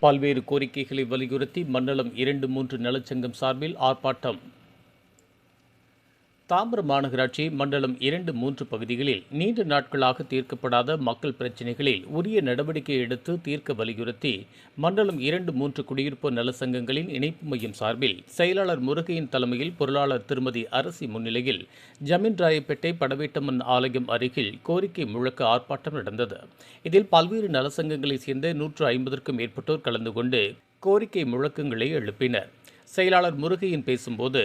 பல்வேறு கோரிக்கைகளை வலியுறுத்தி மண்டலம் 2-3 நலச்சங்கம் சார்பில் ஆர்ப்பாட்டம். தாம்பரம் மாநகராட்சி மண்டலம் 2-3 பகுதிகளில் நீண்ட நாட்களாக தீர்க்கப்படாத மக்கள் பிரச்சினைகளில் உரிய நடவடிக்கை எடுத்து தீர்க்க வலியுறுத்தி மண்டலம் 2-3 குடியிருப்பு நலச்சங்கங்களின் இணைப்பு மையம் சார்பில் செயலாளர் முருகையின் தலைமையில் பொருளாளர் திருமதி அரசி முன்னிலையில் ஜமீன்ராயப்பேட்டை படவேட்டம்மன் ஆலயம் அருகில் கோரிக்கை முழக்க ஆர்ப்பாட்டம் நடந்தது. இதில் பல்வேறு நலச்சங்கங்களைச் சேர்ந்த 150க்கும் மேற்பட்டோர் கலந்து கொண்டு கோரிக்கை முழக்கங்களை எழுப்பினர். செயலாளர் முருகையின் பேசும்போது,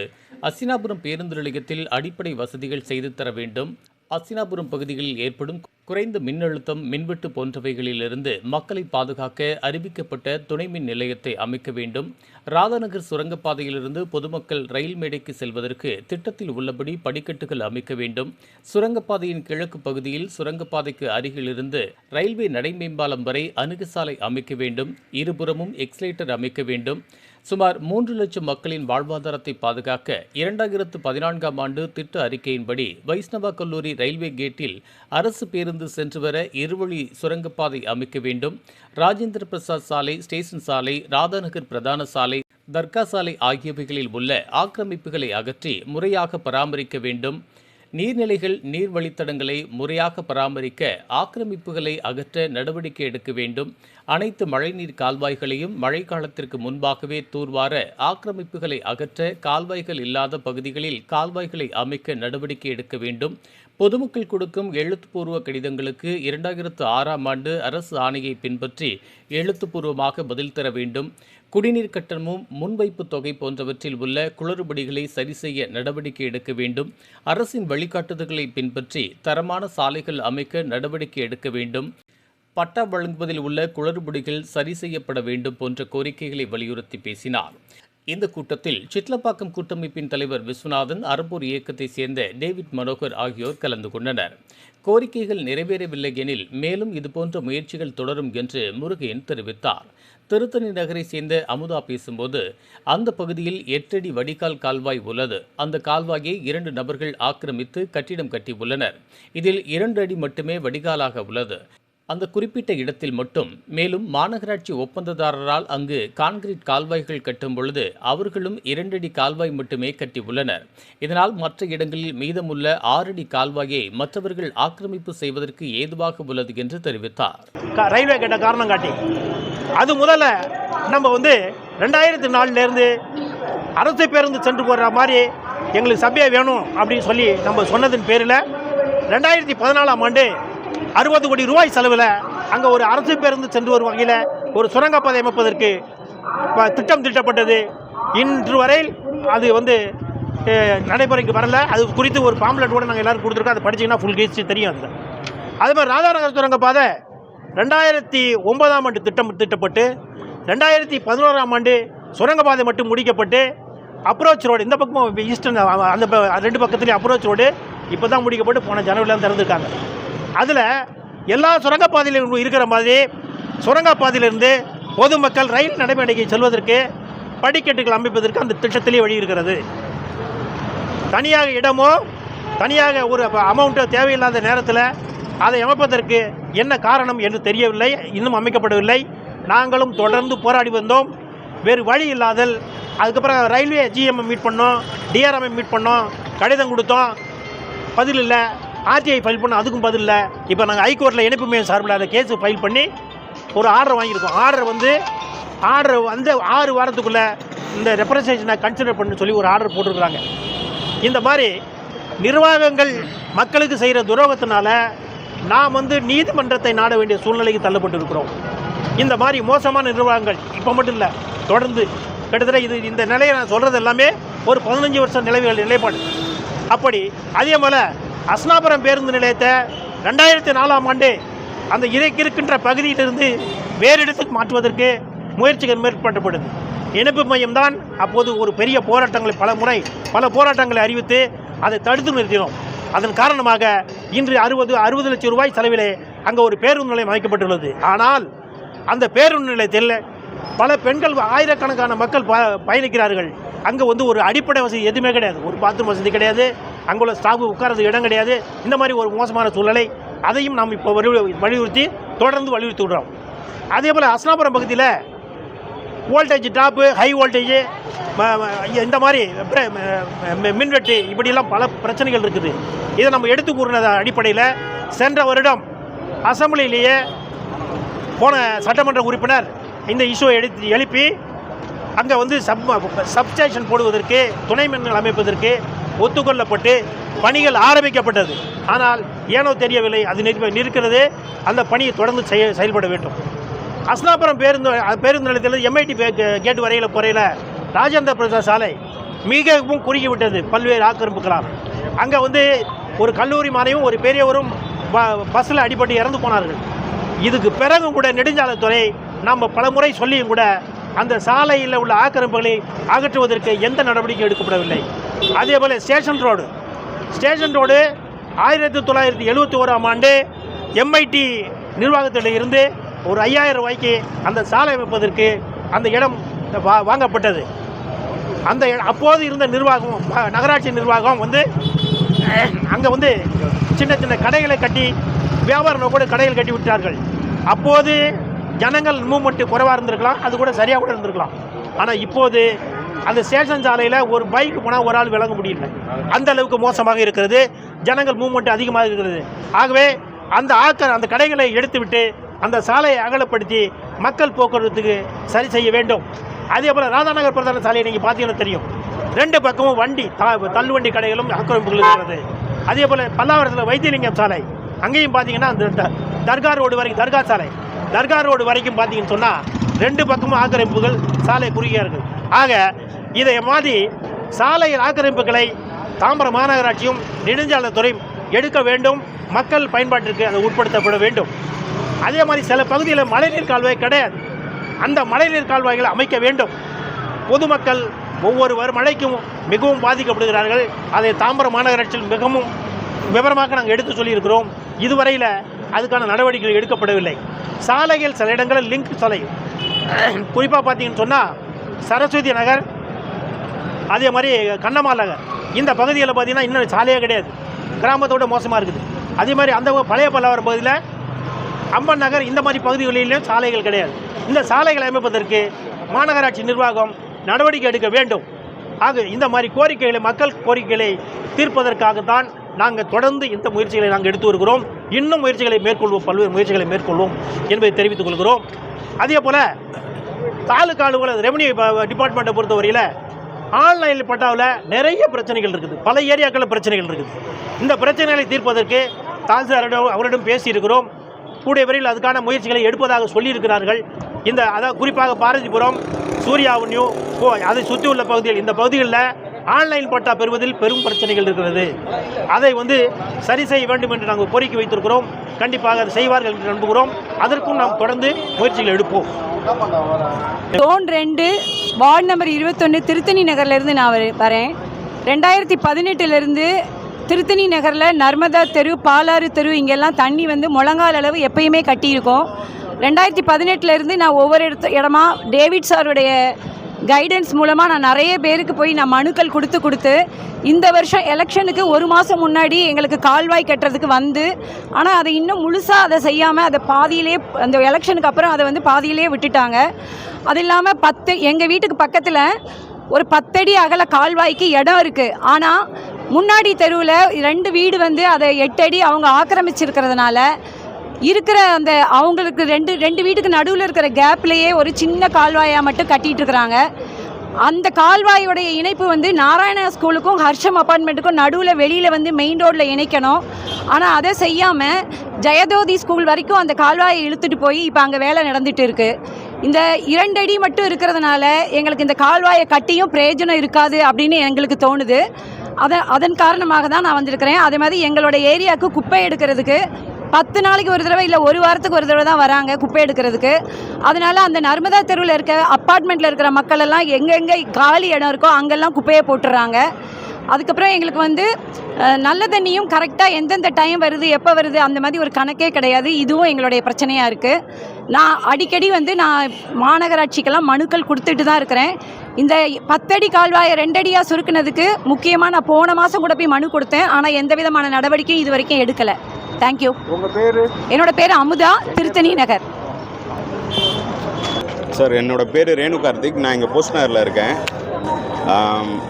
அசினாபுரம் பேருந்து நிலையத்தில் அடிப்படை வசதிகள் செய்து தர வேண்டும், அசினாபுரம் பகுதிகளில் ஏற்படும் குறைந்த மின்னழுத்தம், மின்வெட்டு போன்றவைகளிலிருந்து மக்களை பாதுகாக்க அறிவிக்கப்பட்ட துணை மின் நிலையத்தை அமைக்க வேண்டும், ராதாநகர் சுரங்கப்பாதையிலிருந்து பொதுமக்கள் ரயில் மேடைக்கு செல்வதற்கு திட்டத்தில் உள்ளபடி படிக்கட்டுகள் அமைக்க வேண்டும், சுரங்கப்பாதையின் கிழக்கு பகுதியில் சுரங்கப்பாதைக்கு அருகிலிருந்து ரயில்வே நடைமேம்பாலம் வரை அணுகுசாலை அமைக்க வேண்டும், இருபுறமும் எக்ஸலேட்டர் அமைக்க வேண்டும், சுமார் 3 லட்சம் மக்களின் வாழ்வாதாரத்தை பாதுகாக்க 2014ஆம் ஆண்டு திட்ட அறிக்கையின்படி வைஷ்ணவா கல்லூரி ரயில்வே கேட்டில் அரசு பேருந்து சென்று வர இருவழி சுரங்கப்பாதை அமைக்க வேண்டும், ராஜேந்திர பிரசாத் சாலை, ஸ்டேஷன் சாலை, ராதாநகர் பிரதான சாலை, தர்கா சாலை ஆகியவைகளில் உள்ள ஆக்கிரமிப்புகளை அகற்றி முறையாக பராமரிக்க வேண்டும், நீர்நிலைகள், நீர் வழித்தடங்களை முறையாக பராமரிக்க ஆக்கிரமிப்புகளை அகற்ற நடவடிக்கை எடுக்க வேண்டும், அனைத்து மழைநீர் கால்வாய்களையும் மழைக்காலத்திற்கு முன்பாகவே தூர்வார ஆக்கிரமிப்புகளை அகற்ற கால்வாய்கள் இல்லாத பகுதிகளில் கால்வாய்களை அமைக்க நடவடிக்கை எடுக்க வேண்டும், பொதுமக்கள் கொடுக்கும் எழுத்துப்பூர்வ கடிதங்களுக்கு 2006ஆம் ஆண்டு அரசு ஆணையை பின்பற்றி எழுத்துப்பூர்வமாக பதில் தர வேண்டும், குடிநீர் கட்டணமும் முன்வைப்பு தொகை போன்றவற்றில் உள்ள குளறுபடிகளை சரி செய்ய நடவடிக்கை எடுக்க வேண்டும், அரசின் வழிகாட்டுதல்களை பின்பற்றி தரமான சாலைகள் அமைக்க நடவடிக்கை எடுக்க வேண்டும், பட்டா வழங்குவதில் உள்ள குளறுபடிகள் சரி செய்யப்பட வேண்டும் போன்ற கோரிக்கைகளை வலியுறுத்தி பேசினார். இந்த கூட்டத்தில் சிட்லப்பாக்கம் கூட்டமைப்பின் தலைவர் விஸ்வநாதன், அறப்போர் இயக்கத்தைச் சேர்ந்த டேவிட் மனோகர் ஆகியோர் கலந்து கொண்டனர். கோரிக்கைகள் நிறைவேறவில்லை எனில் மேலும் இதுபோன்ற முயற்சிகள் தொடரும் என்று முருகையன் தெரிவித்தார். திருத்தணி நகரை சேர்ந்த அமுதா பேசும்போது, அந்த பகுதியில் 8 அடி வடிகால் கால்வாய் உள்ளது. அந்த கால்வாயை 2 நபர்கள் ஆக்கிரமித்து கட்டிடம் கட்டியுள்ளனர். இதில் 2 அடி மட்டுமே வடிகாலாக உள்ளது. அந்த குறிப்பிட்ட இடத்தில் மட்டும். மேலும் மாநகராட்சி ஒப்பந்ததாரரால் அங்கு கான்கிரீட் கால்வாய்கள் கட்டும் பொழுது அவர்களும் 2 அடி கால்வாய் மட்டுமே கட்டியுள்ளனர். இதனால் மற்ற இடங்களில் மீதமுள்ள 6 அடி கால்வாயை மற்றவர்கள் ஆக்கிரமிப்பு செய்வதற்கு ஏதுவாக உள்ளது என்று தெரிவித்தார். ரயில்வே கேட்ட காரணம் காட்டி அது முதல்ல நம்ம 2004லேருந்து அரசு பேருந்து சென்று போகிற மாதிரி எங்களுக்கு சபையை வேணும் அப்படின்னு சொல்லி நம்ம சொன்னதன் பேரில் 2014ஆம் ஆண்டு 60 கோடி ரூபாய் செலவில் அங்கே ஒரு அரசு பேருந்து சென்று வரும் வகையில் ஒரு சுரங்கப்பாதை அமைப்பதற்கு திட்டம் தீட்டப்பட்டது. இன்று வரையில் அது நடைமுறைக்கு வரல. அது குறித்து ஒரு பாம்லெட் கூட நாங்கள் எல்லோரும் கொடுத்துருக்கோம். அதை படிச்சிங்கன்னா ஃபுல் கேஸ் தெரியும். அது அதே மாதிரி ராதாநகர் சுரங்கப்பாதை 2009ஆம் ஆண்டு திட்டப்பட்டு 2011ஆம் ஆண்டு சுரங்கப்பாதை மட்டும் முடிக்கப்பட்டு அப்ரோச் ரோடு இந்த பக்கம் ஈஸ்டர்ன் அந்த 2 பக்கத்துலேயும் அப்ரோச் ரோடு இப்போ தான் முடிக்கப்பட்டு போன ஜனவரியில் திறந்துருக்காங்க. அதில் எல்லா சுரங்கப்பாதையிலும் இருக்கிற மாதிரி சுரங்கப்பாதையிலிருந்து பொதுமக்கள் ரயில் நடைமேடைக்கு செல்வதற்கு படிக்கட்டுகள் அமைப்பதற்கு அந்த திட்டத்திலே வழி இருக்கிறது. தனியாக இடமோ தனியாக ஒரு அமௌண்ட்டோ தேவையில்லாத நேரத்தில் அதை அமைப்பதற்கு என்ன காரணம் என்று தெரியவில்லை. இன்னும் அமைக்கப்படவில்லை. நாங்களும் தொடர்ந்து போராடி வந்தோம். வேறு வழி இல்லாதல். அதுக்கப்புறம் ரயில்வே ஜிஎம்ஐ மீட் பண்ணோம், டிஆர்எம்ஐ மீட் பண்ணோம், கடிதம் கொடுத்தோம், பதில் இல்லை. ஆர்டிஐ ஃபைல் பண்ணோம், அதுக்கும் பதில் இல்லை. இப்போ நாங்கள் ஹைகோர்ட்டில் இணைப்பு மையம் சார்பில் அந்த கேஸு ஃபைல் பண்ணி ஒரு ஆர்டர் வாங்கியிருக்கோம். ஆர்டர் 6 வாரத்துக்குள்ளே இந்த ரெப்ரசன்டேஷனை கன்சிடர் பண்ணு சொல்லி ஒரு ஆர்டர் போட்டிருக்கிறாங்க. இந்த மாதிரி நிர்வாகங்கள் மக்களுக்கு செய்கிற துரோகத்தினால நாம் நீதிமன்றத்தை நாட வேண்டிய சூழ்நிலைக்கு தள்ளப்பட்டு இருக்கிறோம். இந்த மாதிரி மோசமான நிர்வாகங்கள் இப்போ மட்டும் இல்லை, தொடர்ந்து கிட்டத்தட்ட இந்த நிலையை நான் சொல்கிறது எல்லாமே ஒரு 15 வருஷம் நிலைப்பாடு. அப்படி அதே போல் அஸ்னாபுரம் பேருந்து நிலையத்தை 2004ஆம் ஆண்டு அந்த இருக்கின்ற பகுதியிலிருந்து வேறு இடத்துக்கு மாற்றுவதற்கு முயற்சிகள் மேற்கொள்ளப்படுது. இணைப்பு மையம் தான் அப்போது ஒரு பெரிய போராட்டங்களை பல போராட்டங்களை அறிவித்து அதை தடுத்து நிறுத்தினோம். அதன் காரணமாக இன்று 60 லட்சம் ரூபாய் செலவிலே அங்கே ஒரு பேருந்து நிலையம் அமைக்கப்பட்டுள்ளது. ஆனால் அந்த பேருந்து நிலையத்தில் பல பெண்கள், ஆயிரக்கணக்கான மக்கள் பயணிக்கிறார்கள். அங்கே ஒரு அடிப்படை வசதி எதுவுமே கிடையாது. ஒரு பாத்ரூம் வசதி கிடையாது. அங்குள்ள ஸ்டாஃப் உட்கார்றது இடம் கிடையாது. இந்த மாதிரி ஒரு மோசமான சூழ்நிலை. அதையும் நாம் இப்போ தொடர்ந்து வலியுறுத்தி விடுறோம். அதே போல் அஸ்னாபுரம் பகுதியில் வோல்டேஜ் டாப்பு, ஹை வோல்டேஜ், இந்த மாதிரி மின்வெட்டு, இப்படிலாம் பல பிரச்சனைகள் இருக்குது. இதை நம்ம எடுத்து கூறினது அடிப்படையில் சென்ற வருடம் அசம்பிளிலேயே போன சட்டமன்ற உறுப்பினர் இந்த இஷ்யூவை எழுப்பி அங்கே வந்து சப்ஸ்டேஷன் போடுவதற்கு, துணை மின்கள் அமைப்பதற்கு ஒத்துக்கொள்ளப்பட்டு பணிகள் ஆரம்பிக்கப்பட்டது. ஆனால் ஏனோ தெரியவில்லை, அது நிற்கிறது. அந்த பணியை தொடர்ந்து செயல்பட வேண்டும். அஸ்னாபுரம் பேருந்து நிலையத்தில் MIT கேட் வரையில் போறையில் ராஜேந்திர பிரசாத் சாலை மிகவும் குறுகி விட்டது பல்வேறு ஆக்கிரமிப்புகளால். அங்கே வந்து ஒரு கல்லூரி மாணவியும் ஒரு பெரியவரும் பஸ்ஸில் அடிபட்டு இறந்து போனார்கள். இதுக்கு பிறகும் கூட நெடுஞ்சாலைத்துறை நாம் பல முறை சொல்லியும் கூட அந்த சாலையில் உள்ள ஆக்கிரமிப்புகளை அகற்றுவதற்கு எந்த நடவடிக்கை எடுக்கப்படவில்லை. அதே போல் ஸ்டேஷன் ரோடு 1971ஆம் ஆண்டு MIT நிர்வாகத்தில் இருந்து ஒரு 5000 ரூபாய்க்கு அந்த சாலை அமைப்பதற்கு அந்த இடம் வாங்கப்பட்டது. அந்த அப்போது இருந்த நிர்வாகம், நகராட்சி நிர்வாகம் வந்து அங்கே வந்து சின்ன சின்ன கடைகளை கட்டி வியாபார நோக்கோடு கடைகள் கட்டி விட்டார்கள். அப்போது ஜனங்கள் மூவ்மெண்ட்டு குறைவாக இருந்திருக்கலாம், அது கூட சரியாக கூட இருந்திருக்கலாம். ஆனால் இப்போது அந்த ஸ்டேஷன் சாலையில் ஒரு பைக் போனால் ஒரு ஆள் விளங்க முடியல, அந்த அளவுக்கு மோசமாக இருக்கிறது. ஜனங்கள் மூவ்மெண்ட் அதிகமாக இருக்கிறது. ஆகவே அந்த கடைகளை எடுத்துவிட்டு அந்த சாலையை அகலப்படுத்தி மக்கள் போக்குவரத்துக்கு சரி செய்ய வேண்டும். அதே போல் ராதாநகர் பிரதான சாலையை நீங்கள் பார்த்தீங்கன்னா தெரியும், 2 பக்கமும் வண்டி தள்ளுவண்டி கடைகளும் ஆக்கிரமிப்புகள் இருக்கிறது. அதே போல் பல்லாவரத்தில் வைத்தியலிங்கம் சாலை, அங்கேயும் பார்த்தீங்கன்னா அந்த தர்கா ரோடு வரைக்கும் பார்த்தீங்கன்னு சொன்னால் 2 பக்கமும் ஆக்கிரமிப்புகள், சாலை குறுகியாக இருக்குது. ஆக இதை மாதிரி சாலையில் ஆக்கிரமிப்புகளை தாம்பரம் மாநகராட்சியும் நெடுஞ்சாலைத்துறையும் எடுக்க வேண்டும். மக்கள் பயன்பாட்டிற்கு அதை உட்படுத்தப்பட வேண்டும். அதே மாதிரி சில பகுதியில் மழைநீர் கால்வாய் கிடையாது, அந்த மழைநீர் கால்வாய்களை அமைக்க வேண்டும். பொதுமக்கள் ஒவ்வொரு மழைக்கும் மிகவும் பாதிக்கப்படுகிறார்கள். அதை தாம்பரம் மாநகராட்சியில் மிகவும் விவரமாக நாங்கள் எடுத்து சொல்லியிருக்கிறோம். இதுவரையில் அதுக்கான நடவடிக்கைகள் எடுக்கப்படவில்லை. சாலைகள் சில இடங்களில் லிங்க் சாலை, குறிப்பாக பார்த்தீங்கன்னு சொன்னால் சரஸ்வதி நகர், அதே மாதிரி கண்ணம்மாள் நகர், இந்த பகுதியில் பார்த்தீங்கன்னா இன்னும் சாலையே கிடையாது, கிராமத்தோட மோசமாக இருக்குது. அதே மாதிரி அந்த பழைய பல்லாவரம் பகுதியில் அம்பன் நகர், இந்த மாதிரி பகுதிகளிலும் சாலைகள் கிடையாது. இந்த சாலைகளை அமைப்பதற்கு மாநகராட்சி நிர்வாகம் நடவடிக்கை எடுக்க வேண்டும். ஆக இந்த மாதிரி கோரிக்கைகளை, மக்கள் கோரிக்கைகளை தீர்ப்பதற்காகத்தான் நாங்கள் தொடர்ந்து இந்த முயற்சிகளை நாங்கள் எடுத்து வருகிறோம். இன்னும் முயற்சிகளை மேற்கொள்வோம், பல்வேறு முயற்சிகளை மேற்கொள்வோம் என்பதை தெரிவித்துக் கொள்கிறோம். அதே போல் தாலுகா அலுவலர் ரெவன்யூ டிபார்ட்மெண்ட்டை பொறுத்தவரையில் ஆன்லைன் பட்டாவில் நிறைய பிரச்சனைகள் இருக்குது, பல ஏரியாக்களில் பிரச்சனைகள் இருக்குது. இந்த பிரச்சனைகளை தீர்ப்பதற்கு தாசில்தாரிடம் அவரிடம் பேசியிருக்கிறோம். கூடிய விரைவில் அதுக்கான முயற்சிகளை எடுப்பதாக சொல்லியிருக்கிறார்கள். அதாவது குறிப்பாக பாரதிபுரம், சூர்யா அவென்யூ, அதை சுற்றியுள்ள பகுதிகள், இந்த பகுதிகளில் ஆன்லைன் பட்டா பெறுவதில் பெரும் பிரச்சனைகள் இருக்கிறது. அதை வந்து சரி செய்ய வேண்டும் என்று நாங்கள் கோரிக்கை வைத்திருக்கிறோம். கண்டிப்பாக அதை செய்வார்கள் என்று நம்புகிறோம். அதற்கும் நாம் தொடர்ந்து முயற்சிகள் எடுப்போம். ஜோன் 2 வார்டு நம்பர் 21 திருத்தணி நகர்லேருந்து நான் வரேன். 2018 திருத்தணி நகரில் நர்மதா தெரு, பாலாறு தெரு, இங்கெல்லாம் தண்ணி வந்து முழங்கால் அளவு எப்பயுமே கட்டியிருக்கோம். 2018 நான் ஒவ்வொரு இடமா டேவிட் சாருடைய கைடன்ஸ் மூலமாக நான் நிறைய பேருக்கு போய் நான் மனுக்கள் கொடுத்து இந்த வருஷம் எலெக்ஷனுக்கு 1 மாதம் முன்னாடி எங்களுக்கு கால்வாய் கட்டுறதுக்கு ஆனால் அதை இன்னும் முழுசாக அதை செய்யாமல் அதை பாதியிலே, அந்த எலெக்ஷனுக்கு அப்புறம் அதை வந்து பாதியிலே விட்டுட்டாங்க. அது இல்லாமல் எங்கள் வீட்டுக்கு பக்கத்தில் ஒரு 10 அடி அகல கால்வாய்க்கு இடம் இருக்குது. ஆனால் முன்னாடி தெருவில் 2 வீடு வந்து அதை 8 அடி அவங்க ஆக்கிரமிச்சிருக்கிறதுனால இருக்கிற அந்த அவங்களுக்கு ரெண்டு வீட்டுக்கு நடுவில் இருக்கிற கேப்லேயே ஒரு சின்ன கால்வாயாக மட்டும் கட்டிகிட்டு இருக்கிறாங்க. அந்த கால்வாயோடைய இணைப்பு வந்து நாராயணா ஸ்கூலுக்கும் ஹர்ஷம் அப்பார்ட்மெண்ட்டுக்கும் நடுவில் வெளியில் வந்து மெயின் ரோட்டில் இணைக்கணும். ஆனால் அதை செய்யாமல் ஜெயதோதி ஸ்கூல் வரைக்கும் அந்த கால்வாயை இழுத்துட்டு போய் இப்போ அங்கே வேலை நடந்துகிட்டு இருக்குது. இந்த 2 அடி மட்டும் இருக்கிறதுனால எங்களுக்கு இந்த கால்வாயை கட்டியும் பிரயோஜனம் இருக்காது அப்படின்னு எங்களுக்கு தோணுது. அதன் காரணமாக தான் நான் வந்திருக்கிறேன். அதே மாதிரி எங்களோட ஏரியாவுக்கு குப்பை எடுக்கிறதுக்கு 10 நாளைக்கு ஒரு தடவை இல்லை 1 வாரத்துக்கு ஒரு தடவை தான் வராங்க குப்பை எடுக்கிறதுக்கு. அதனால் அந்த நர்மதா தெருவில் இருக்க அப்பார்ட்மெண்ட்டில் இருக்கிற மக்கள் எல்லாம் எங்கெங்கே காலி இடம் இருக்கோ அங்கெல்லாம் குப்பையை போட்டுடுறாங்க. அதுக்கப்புறம் எங்களுக்கு வந்து நல்ல தண்ணியும் கரெக்டாக எந்தெந்த டைம் வருது, எப்போ வருது, அந்த மாதிரி ஒரு கணக்கே கிடையாது. இதுவும் எங்களுடைய பிரச்சனையாக இருக்குது. நான் அடிக்கடி வந்து நான் மாநகராட்சிக்கெல்லாம் மனுக்கள் கொடுத்துட்டு தான் இருக்கிறேன். இந்த 10 அடி கால்வாயை 2 அடியாக சுருக்குனதுக்கு முக்கியமாக நான் போன மாதம் கூட போய் மனு கொடுத்தேன். ஆனால் எந்த விதமான நடவடிக்கையும் இது வரைக்கும் எடுக்கலை. தேங்க்யூ. உங்கள் பேர்? என்னோட பேர் அமுதா, திருத்தணி நகர். சார், என்னோடய பேர் ரேணு கார்த்திக். நான் இங்கே போஸ்ட் நகரில் இருக்கேன்.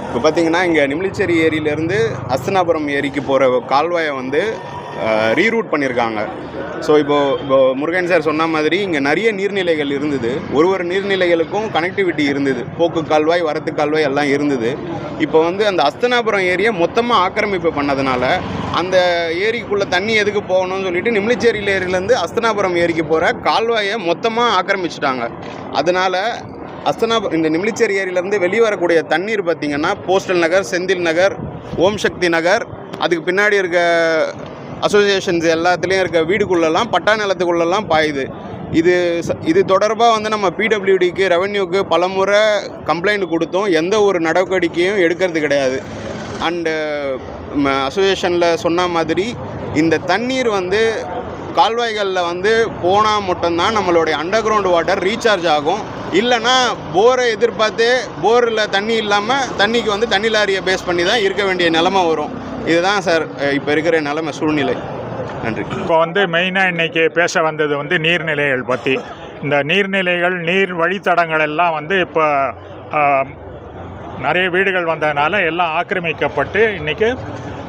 இப்போ பார்த்தீங்கன்னா இங்கே நிமிலிச்சேரி ஏரியிலேருந்து அஸ்தனாபுரம் ஏரிக்கு போகிற கால்வாயை வந்து ரீரூட் பண்ணியிருக்காங்க. ஸோ இப்போ முருகன் சார் சொன்ன மாதிரி இங்கே நிறைய நீர்நிலைகள் இருந்தது. ஒரு நீர்நிலைகளுக்கும் கனெக்டிவிட்டி இருந்தது. போக்கு கால்வாய், வரத்து கால்வாய் எல்லாம் இருந்தது. இப்போ வந்து அந்த அஸ்தனாபுரம் ஏரியை மொத்தமாக ஆக்கிரமிப்பு பண்ணதுனால அந்த ஏரிக்குள்ளே தண்ணி எதுக்கு போகணும்னு சொல்லிட்டு நிமிலிச்சேரி ஏரியிலேருந்து அஸ்தனாபுரம் ஏரிக்கு போகிற கால்வாயை மொத்தமாக ஆக்கிரமிச்சிட்டாங்க. அதனால் இந்த நிமிலிச்சேரி ஏரியிலேருந்து வெளியே வரக்கூடிய தண்ணீர் பார்த்திங்கன்னா போஸ்டல் நகர், செந்தில் நகர், ஓம் சக்தி நகர், அதுக்கு பின்னாடி இருக்க அசோசியேஷன்ஸ் எல்லாத்துலேயும் இருக்க வீடுக்குள்ளெல்லாம், பட்டா நிலத்துக்குள்ளெல்லாம் பாயுது. இது தொடர்பாக வந்து நம்ம பிடபிள்யூடிக்கு, ரெவென்யூக்கு பலமுறை கம்ப்ளைண்ட் கொடுத்தோம். எந்த ஒரு நடவடிக்கையும் எடுக்கிறது கிடையாது. அண்டு அசோசியேஷனில் சொன்ன மாதிரி இந்த தண்ணீர் வந்து கால்வாய்களில் வந்து போனால் மட்டும்தான் நம்மளுடைய அண்டர் கிரவுண்ட் வாட்டர் ரீசார்ஜ் ஆகும். இல்லைன்னா போரை எதிர்பார்த்து போரில் தண்ணி இல்லாமல் தண்ணிக்கு வந்து தண்ணி லாரியை பேஸ் பண்ணி தான் இருக்க வேண்டிய நிலமை வரும். இதுதான் சார் இப்போ இருக்கிற நிலைமை சூழ்நிலை. நன்றி. இப்போ வந்து மெயினாக இன்றைக்கி பேச வந்தது வந்து நீர்நிலைகள் பற்றி. இந்த நீர்நிலைகள், நீர் வழித்தடங்கள் எல்லாம் வந்து இப்போ நிறைய வீடுகள் வந்ததுனால எல்லாம் ஆக்கிரமிக்கப்பட்டு இன்றைக்கி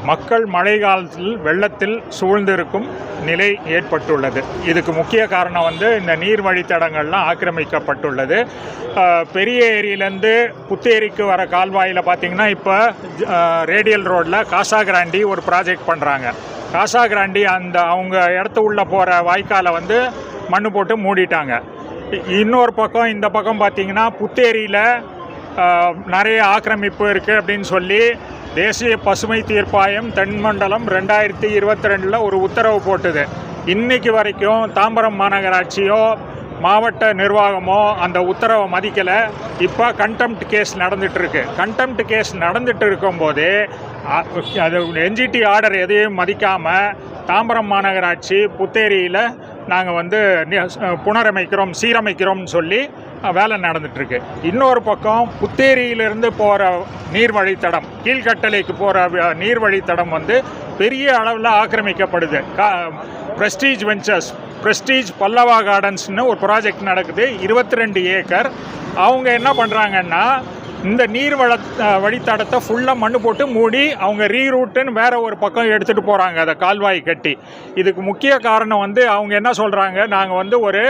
மக்கள் மழை காலத்தில் வெள்ளத்தில் சூழ்ந்திருக்கும் நிலை ஏற்பட்டுள்ளது. இதுக்கு முக்கிய காரணம் வந்து இந்த நீர் வழித்தடங்கள்லாம் ஆக்கிரமிக்கப்பட்டுள்ளது. பெரிய ஏரியிலேருந்து புத்தேரிக்கு வர கால்வாயில் பார்த்திங்கன்னா இப்போ ரேடியல் ரோட்டில் காசாகிராண்டி ஒரு ப்ராஜெக்ட் பண்ணுறாங்க. காசாகிராண்டி அந்த அவங்க இடத்து உள்ளே போகிற வாய்க்காலை வந்து மண் போட்டு மூடிட்டாங்க. இன்னொரு பக்கம் இந்த பக்கம் பார்த்திங்கன்னா புத்தேரியில் நிறைய ஆக்கிரமிப்பு இருக்குது அப்படின்னு சொல்லி தேசிய பசுமை தீர்ப்பாயம் தென்மண்டலம் 2022 ஒரு உத்தரவு போட்டுது. இன்றைக்கு வரைக்கும் தாம்பரம் மாநகராட்சியோ மாவட்ட நிர்வாகமோ அந்த உத்தரவை மதிக்கலை. இப்போ கண்டெம்ட் கேஸ் நடந்துகிட்ருக்கு. கண்டெம்ட் கேஸ் நடந்துகிட்டு இருக்கும்போது அது என்ஜிடி ஆர்டர் எதையும் மதிக்காமல் தாம்பரம் மாநகராட்சி புத்தேரியில் நாங்கள் வந்து புனரமைக்கிறோம், சீரமைக்கிறோம்னு சொல்லி வேலை நடந்துகிட்ருக்கு. இன்னொரு பக்கம் புத்தேரியிலிருந்து போகிற நீர் வழித்தடம், கீழ்கட்டளைக்கு போகிற நீர் வழித்தடம் வந்து பெரிய அளவில் ஆக்கிரமிக்கப்படுது. ப்ரெஸ்டீஜ் வெஞ்சர்ஸ், ப்ரெஸ்டீஜ் பல்லவா கார்டன்ஸ்னு ஒரு ப்ராஜெக்ட் நடக்குது, 22 ஏக்கர். அவங்க என்ன பண்ணுறாங்கன்னா இந்த நீர் வழித்தடத்தை ஃபுல்லாக மண் போட்டு மூடி அவங்க ரீரூட்டுன்னு வேறு ஒரு பக்கம் எடுத்துகிட்டு போகிறாங்க அதை கால்வாய் கட்டி. இதுக்கு முக்கிய காரணம் வந்து அவங்க என்ன சொல்கிறாங்க, நாங்கள் வந்து ஒரு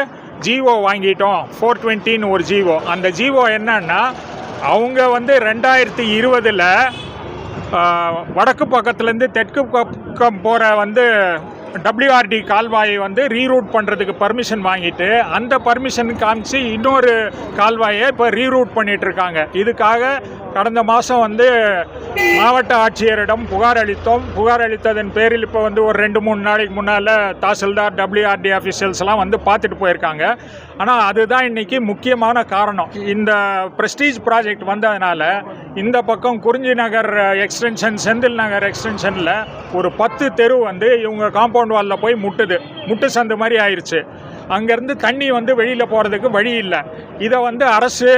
ஜிஓ வாங்கிட்டோம், 420 ஒரு ஜிஓ. அந்த ஜிஓ என்னன்னா அவங்க வந்து 2020 வடக்கு பக்கத்துலேருந்து தெற்கு பக்கம் போகிற வந்து WRD கால்வாயை வந்து ரீரூட் பண்ணுறதுக்கு பர்மிஷன் வாங்கிட்டு அந்த பர்மிஷன் காமிச்சு இன்னொரு கால்வாயை இப்போ ரீரூட் பண்ணிகிட்ருக்காங்க. இதுக்காக கடந்த மாதம் வந்து மாவட்ட ஆட்சியரிடம் புகார் அளித்தோம். புகார் அளித்ததன் பேரில் இப்போ வந்து ஒரு 2-3 நாளைக்கு முன்னால் தாசில்தார், WRD ஆஃபீஷியல்ஸ்லாம் வந்து பார்த்துட்டு போயிருக்காங்க. ஆனால் அதுதான் இன்றைக்கி முக்கியமான காரணம். இந்த ப்ரெஸ்டீஜ் ப்ராஜெக்ட் வந்ததுனால இந்த பக்கம் குறிஞ்சி நகர் எக்ஸ்டென்ஷன், செந்தில் நகர் எக்ஸ்டென்ஷனில் ஒரு 10 தெரு வந்து இவங்க காம்பவுண்ட் வாலில் போய் முட்டு சந்து மாதிரி ஆயிடுச்சு. அங்கேருந்து தண்ணி வந்து வெளியில் போகிறதுக்கு வழி இல்லை. இதை வந்து அரசு,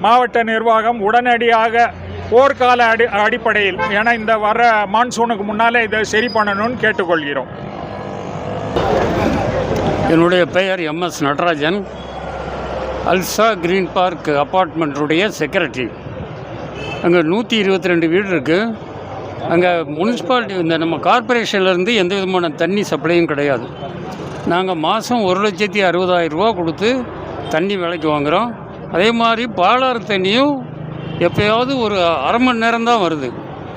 மாவட்ட நிர்வாகம் உடனடியாக போர்க்கால அடிப்படையில், ஏன்னா இந்த வர மான்சூனுக்கு முன்னால் இதை சரி பண்ணணும்னு கேட்டுக்கொள்கிறோம். என்னுடைய பெயர் MS Natarajan. Alsa green park அப்பார்ட்மெண்ட்டுடைய செக்ரட்டரி. அங்கே 122 வீடு இருக்குது. அங்கே முனிசிபாலிட்டி, இந்த நம்ம கார்பரேஷன்லேருந்து எந்த விதமான தண்ணி சப்ளையும் கிடையாது. நாங்கள் மாதம் 1,60,000 ரூபா கொடுத்து தண்ணி விலைக்கு வாங்குகிறோம். அதே மாதிரி பாலாறு தண்ணியும் எப்போயாவது ஒரு அரை மணி நேரம் தான் வருது.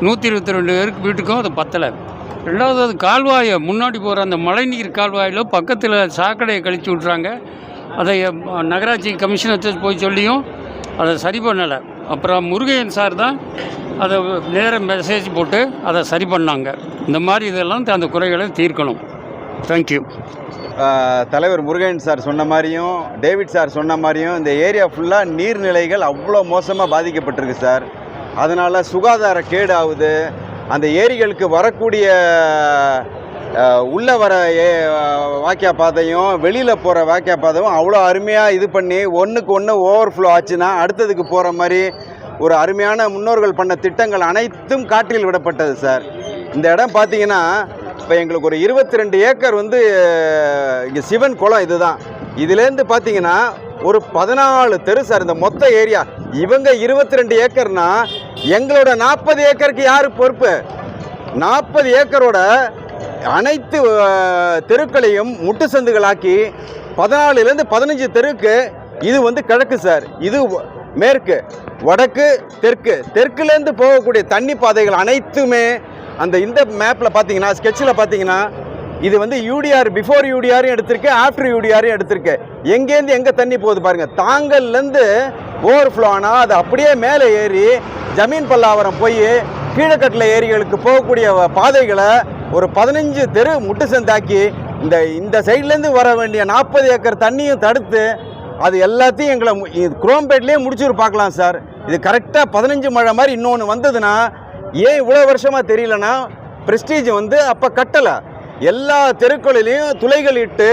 122 வீட்டுக்கும் அது பத்தலை. ரெண்டாவது, அது கால்வாயை முன்னாடி போகிற அந்த மழைநீர் கால்வாயில் பக்கத்தில் சாக்கடையை கழிச்சு விட்றாங்க. அதை நகராட்சி கமிஷனர்கிட்ட போய் சொல்லியும் அதை சரி பண்ணலை. அப்புறம் முருகன் சார் தான் அதை நேரம் மெசேஜ் போட்டு அதை சரி பண்ணாங்க. இந்த மாதிரி இதெல்லாம் அந்த குறைகளை தீர்க்கணும். தேங்க்யூ. தலைவர் முருகன் சார் சொன்ன மாதிரியும் டேவிட் சார் சொன்ன மாதிரியும் இந்த ஏரியா ஃபுல்லாக நீர்நிலைகள் அவ்வளோ மோசமாக பாதிக்கப்பட்டிருக்கு சார். அதனால் சுகாதார கேடு ஆகுது. அந்த ஏரிகளுக்கு வரக்கூடிய உள்ளே வர வாக்கியா பாதையும் வெளியில் போகிற வாக்கியா பாதையும் அவ்வளோ அருமையாக இது பண்ணி ஒன்றுக்கு ஒன்று ஓவர்ஃப்ளோ ஆச்சுன்னா அடுத்ததுக்கு போகிற மாதிரி ஒரு அருமையான முன்னோர்கள் பண்ண திட்டங்கள் அனைத்தும் காற்றில் விடப்பட்டது சார். இந்த இடம் பார்த்தீங்கன்னா இப்போ எங்களுக்கு ஒரு 22 ஏக்கர் வந்து இங்கே சிவன் குளம் இதுதான். இதுலேருந்து பார்த்தீங்கன்னா ஒரு 14 தெரு சார் இந்த மொத்த ஏரியா. இவங்க 22 ஏக்கர்னா எங்களோட 40 ஏக்கருக்கு யார் பொறுப்பு? 40 ஏக்கரோட அனைத்து தெருக்களையும் முட்டு சந்துகளாக்கி 14லேருந்து 15 தெருக்கு இது வந்து கிழக்கு சார், இது மேற்கு, வடக்கு, தெற்கு. தெற்குலேருந்து போகக்கூடிய தண்ணி பாதைகள் அனைத்துமே இந்த மேப்பில் பார்த்தீங்கன்னா, ஸ்கெட்சில் பார்த்தீங்கன்னா, இது வந்து யூடிஆர், பிஃபோர் யூடிஆரும் எடுத்திருக்கு, ஆஃப்டர் யூடிஆரும் எடுத்திருக்கு. எங்கேருந்து எங்கே தண்ணி போகுது பாருங்கள். தாங்கல்லேருந்து ஓவர்ஃப்ளோ ஆனால் அது அப்படியே மேலே ஏறி ஜமீன் பல்லாவரம் போய் கீழக்கட்டில் ஏரிகளுக்கு போகக்கூடிய பாதைகளை ஒரு 15 தெரு முட்டு சந்தாக்கி இந்த சைட்லேருந்து வர வேண்டிய 40 ஏக்கர் தண்ணியும் தடுத்து அது எல்லாத்தையும் எங்களை குரோம்பேட்லேயே முடிச்சுரு பார்க்கலாம் சார். இது கரெக்டாக 15 மழை மாதிரி இன்னொன்று வந்ததுன்னா ஏன் இவ்வளோ வருஷமாக தெரியலன்னா, ப்ரெஸ்டீஜ் வந்து அப்போ கட்டலை. எல்லா தெருக்களிலையும் துளைகள் இட்டு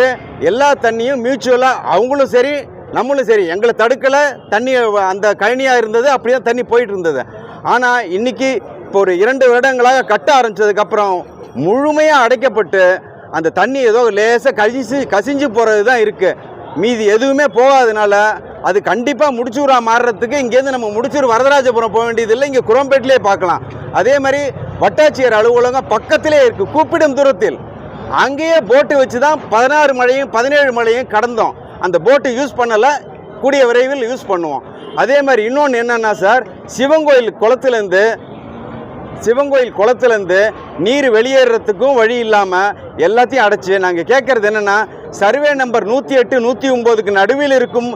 எல்லா தண்ணியும் மியூச்சுவலாக அவங்களும் சரி நம்மளும் சரி எங்களை தடுக்கலை. தண்ணி அந்த கழனியாக இருந்தது, அப்படியே தண்ணி போயிட்டு இருந்தது. ஆனால் இன்றைக்கி இப்போ ஒரு 2 வருடங்களாக கட்ட ஆரம்பித்ததுக்கப்புறம் முழுமையாக அடைக்கப்பட்டு அந்த தண்ணி ஏதோ லேசாக கசிஞ்சு போகிறது தான் இருக்குது. மீதி எதுவுமே போகாதனால அது கண்டிப்பாக முடிச்சூராக மாறுறதுக்கு இங்கேருந்து நம்ம முடிச்சூர் வரதராஜபுரம் போக வேண்டியதில்லை, இங்கே குரோம்பேட்டிலே பார்க்கலாம். அதே மாதிரி வட்டாட்சியர் அலுவலகம் பக்கத்திலே இருக்குது, கூப்பிடும் தூரத்தில். அங்கேயே போட்டு வச்சு தான் 16 மழையும் 17 மழையும் கடந்தோம். அந்த போட்டு யூஸ் பண்ணலை, கூடிய விரைவில் யூஸ் பண்ணுவோம். அதே மாதிரி இன்னொன்று என்னென்னா சார், சிவங்கோயில் குளத்துலேருந்து நீர் வெளியேறதுக்கும் வழி இல்லாமல் எல்லாத்தையும் அடைச்சி நாங்கள் கேட்குறது என்னென்னா, சர்வே நம்பர் 108, 109க்கு நடுவில் இருக்கும்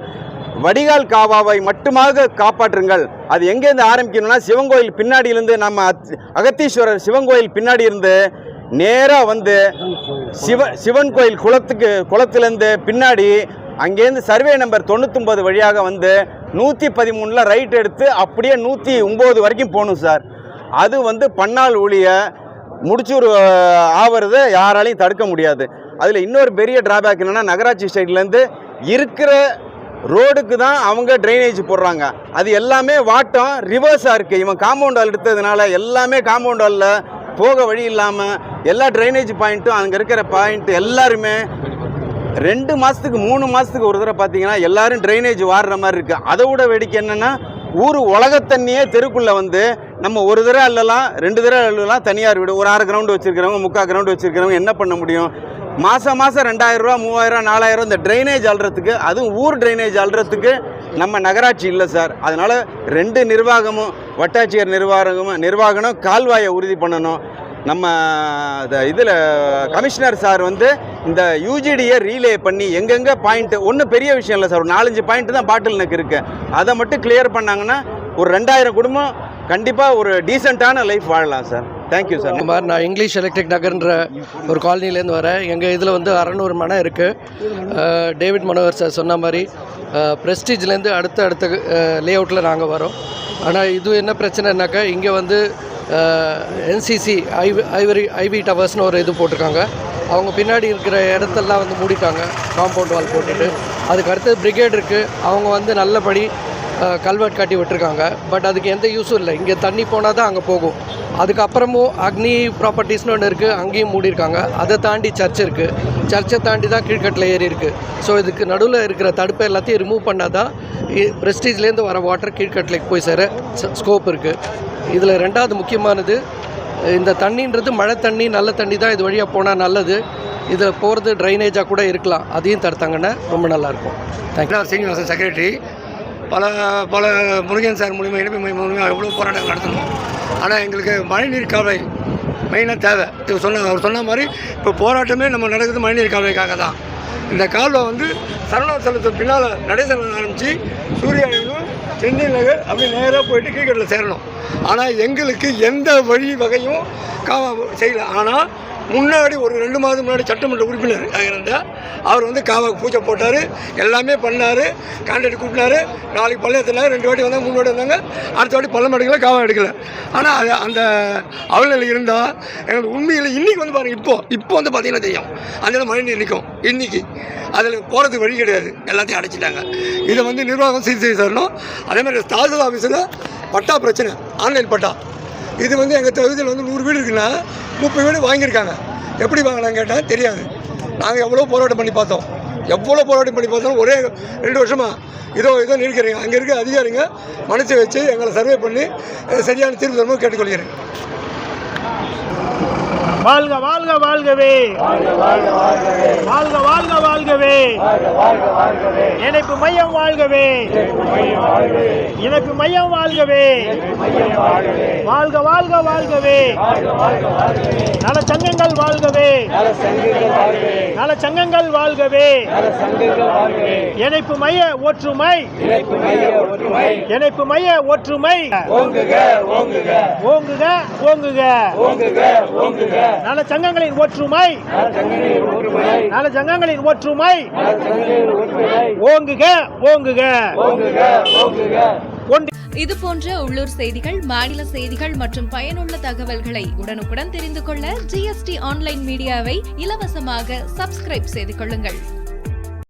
வடிகால் காவாவை மட்டுமாக காப்பாற்றுங்கள். அது எங்கேருந்து ஆரம்பிக்கணும்னா, சிவங்கோயில் பின்னாடியிலேருந்து, நம்ம அகத்தீஸ்வரர் சிவங்கோயில் பின்னாடி இருந்து நேராக வந்து சிவன் கோயில் குளத்துலேருந்து பின்னாடி அங்கேருந்து சர்வே நம்பர் 99 வழியாக வந்து 113 ரைட் எடுத்து அப்படியே 109 வரைக்கும் போகணும் சார். அது வந்து பன்னாள் ஊழிய முடிச்சூர் ஆவறதை யாராலையும் தடுக்க முடியாது. அதில் இன்னொரு பெரிய டிராபேக் என்னென்னா, நகராட்சி சைட்லேருந்து இருக்கிற ரோடுக்கு தான் அவங்க ட்ரைனேஜ் போடுறாங்க. அது எல்லாமே வாட்டம் ரிவர்ஸாக இருக்குது. இவன் காம்பவுண்ட் வால் எடுத்ததுனால எல்லாமே காம்பவுண்ட் வாலில் போக வழி இல்லாமல் எல்லா ட்ரைனேஜ் பாயிண்ட்டும் அங்கே இருக்கிற பாயிண்ட் எல்லாருமே 2 மாதத்துக்கு 3 மாதத்துக்கு ஒரு தடவை பார்த்தீங்கன்னா எல்லோரும் ட்ரைனேஜ் வாடுற மாதிரி இருக்குது. அதை விட வேடிக்கை என்னென்னா, ஊர் உலகத்தண்ணியே தெருக்குள்ளே வந்து நம்ம ஒரு தடவை அள்ளலாம், 2 தடவை அள்ளலாம் தனியார் வீடு. ஒரு 1/2 கிரவுண்டு வச்சுருக்கிறவங்க, 3/4 கிரவுண்டு வச்சுருக்கிறவங்க என்ன பண்ண முடியும்? மாதம் 2000 ரூபா, 3000, 4000 இந்த ட்ரைனேஜ் அள்ளுறதுக்கு, அதுவும் ஊர் ட்ரைனேஜ் அள்ளுறதுக்கு நம்ம நகராட்சி இல்லை சார். அதனால் 2 நிர்வாகமும், வட்டாட்சியர் நிர்வாகமும் கால்வாயை உறுதி பண்ணணும். நம்ம இதில் கமிஷனர் சார் வந்து இந்த யூஜிடியை ரீலே பண்ணி எங்கெங்கே பாயிண்ட்டு, ஒன்றும் பெரிய விஷயம் இல்லை சார், ஒரு 4-5 பாயிண்ட்டு தான் பாட்டில் நெக் இருக்குது. அதை மட்டும் கிளியர் பண்ணாங்கன்னா ஒரு 2000 குடும்பம் கண்டிப்பாக ஒரு டீசெண்டான லைஃப் வாழலாம் சார். Thank you sir. இந்த மாதிரி நான் இங்கிலீஷ் எலக்ட்ரிக் நகர்ன்ற ஒரு காலனிலேருந்து வரேன். எங்கள் இதில் வந்து 600 மனை இருக்குது. டேவிட் மனோகர் சார் சொன்ன மாதிரி ப்ரெஸ்டீஜ்லேருந்து அடுத்த லே அவுட்டில் நாங்கள் வரோம். ஆனால் இது என்ன பிரச்சனைனாக்கா, இங்கே வந்து என்சிசி ஐவி டவர்ஸ்னு ஒரு இது போட்டிருக்காங்க. அவங்க பின்னாடி இருக்கிற இடத்தெல்லாம் வந்து மூடிட்டாங்க, காம்பவுண்ட் வால் போட்டுட்டு. அதுக்கு அடுத்தது பிரிகேட் இருக்குது, அவங்க வந்து நல்லபடி கல்வெட் கட்டி விட்டுருக்காங்க. பட் அதுக்கு எந்த யூஸும் இல்லை. இங்கே தண்ணி போனால் தான் அங்கே போகும். அதுக்கப்புறமும் அக்னி ப்ராப்பர்ட்டிஸ்னு ஒன்று இருக்குது, அங்கேயும் மூடியிருக்காங்க. அதை தாண்டி சர்ச் இருக்குது, சர்ச்சை தாண்டி தான் கீழ்கட்டில் ஏறி இருக்குது. ஸோ இதுக்கு நடுவில் இருக்கிற தடுப்பை எல்லாத்தையும் ரிமூவ் பண்ணால் தான் ப்ரெஸ்டீஜ்லேருந்து வர வாட்டர் கீழ்கட்டில் போய் சேர ஸ்கோப் இருக்குது. இதில் 2வது முக்கியமானது, இந்த தண்ணின்றது மழை தண்ணி, நல்ல தண்ணி தான் இது வழியாக போனால் நல்லது. இதில் போகிறது ட்ரைனேஜாக கூட இருக்கலாம். அதையும் தடுத்தாங்கன்னா ரொம்ப நல்லாயிருக்கும். தேங்க்யூ. சீனிவாசன் செக்ரட்டரி. பல முருகன் சார் மூலிமா, இணைப்பு மூலிமா எவ்வளோ போராட்டம் நடத்தணும். ஆனால் எங்களுக்கு மழைநீர் கால்வாய் மெயினாக தேவை. அவர் சொன்ன மாதிரி இப்போ போராட்டமே நம்ம நடக்குது மழைநீர் கால்வாய்க்காக தான். இந்த கால்வாய் வந்து சரணாசலத்துக்கு பின்னால் நடைசலம் ஆரம்பித்து சூரியாவிலும் சென்னை நகர் அப்படி நேராக போயிட்டு கீழ்கட்டில் சேரணும். ஆனால் எங்களுக்கு எந்த வழி வகையும் செய்யலை. ஆனால் முன்னாடி ஒரு 2 மாதம் முன்னாடி சட்டமன்ற உறுப்பினர் இருந்தால் அவர் வந்து காவாக்கு பூஜை போட்டார், எல்லாமே பண்ணார், கான்ட்ராக்ட் கூட்டினார். நாளைக்கு பள்ளம் எடுத்தினாங்க, 2 வாட்டி வந்தாங்க, 3 வாட்டி வந்தாங்க, அடுத்த வாட்டி பள்ளம் எடுக்கல, காவா எடுக்கலை. ஆனால் அது அந்த அவல்நிலை இருந்தால் எங்களுக்கு உண்மையில் இன்றைக்கி வந்து பாருங்கள், இப்போ வந்து பார்த்திங்கன்னா தெரியும், அந்த மழை நீர் நிற்கும். இன்றைக்கி அதில் போகிறதுக்கு வழி கிடையாது, எல்லாத்தையும் அடைச்சிட்டாங்க. இதை வந்து நிர்வாகம் சீர் செய்து தரணும். அதேமாதிரி தாசில்தார் ஆஃபீஸில் பட்டா பிரச்சனை, ஆன்லைன் பட்டா. இது வந்து எங்கள் தொகுதியில் வந்து 100 வீடு இருக்குன்னா 30 வீடு வாங்கியிருக்காங்க. எப்படி வாங்கினான்னு கேட்டால் தெரியாது. நாங்கள் எவ்வளோ போராட்டம் பண்ணி பார்த்தோம். எவ்வளோ போராட்டம் பண்ணி பார்த்தாலும் ஒரே 2 வருஷமாக இதோ நிற்கிறீங்க. அங்கே இருக்க அதிகாரிங்க மனசை வச்சு எங்களை சர்வே பண்ணி சரியான தீர்வு தரணும் கேட்டுக்கொள்கிறேன். வாழ்க வாழ்க வாழ்கவே, வாழ்க வாழ்க வாழ்கவே, இணைப்பு மையம் வாழ்கவே, இணைப்பு மையம் வாழ்கவே, வாழ்க வாழ்க வாழ்கவே, நலச்சங்கங்கள் வாழ்கவே, நலச்சங்கங்கள் வாழ்கவே, இணைப்பு மைய ஒற்றுமை, இணைப்பு மைய ஒற்றுமை ஓங்குக ஓங்குக ஓங்குக, நலச்சங்கங்களின் ஒற்றுமை, நலச்சங்கங்களின் ஒற்றுமை ஓங்குக ஓங்குக. இது போன்ற உள்ளூர் செய்திகள், மாநில செய்திகள் மற்றும் பயனுள்ள தகவல்களை உடனுக்குடன் தெரிந்து கொள்ள GST ஆன்லைன் மீடியாவை இலவசமாக சப்ஸ்கிரைப் செய்து கொள்ளுங்கள்.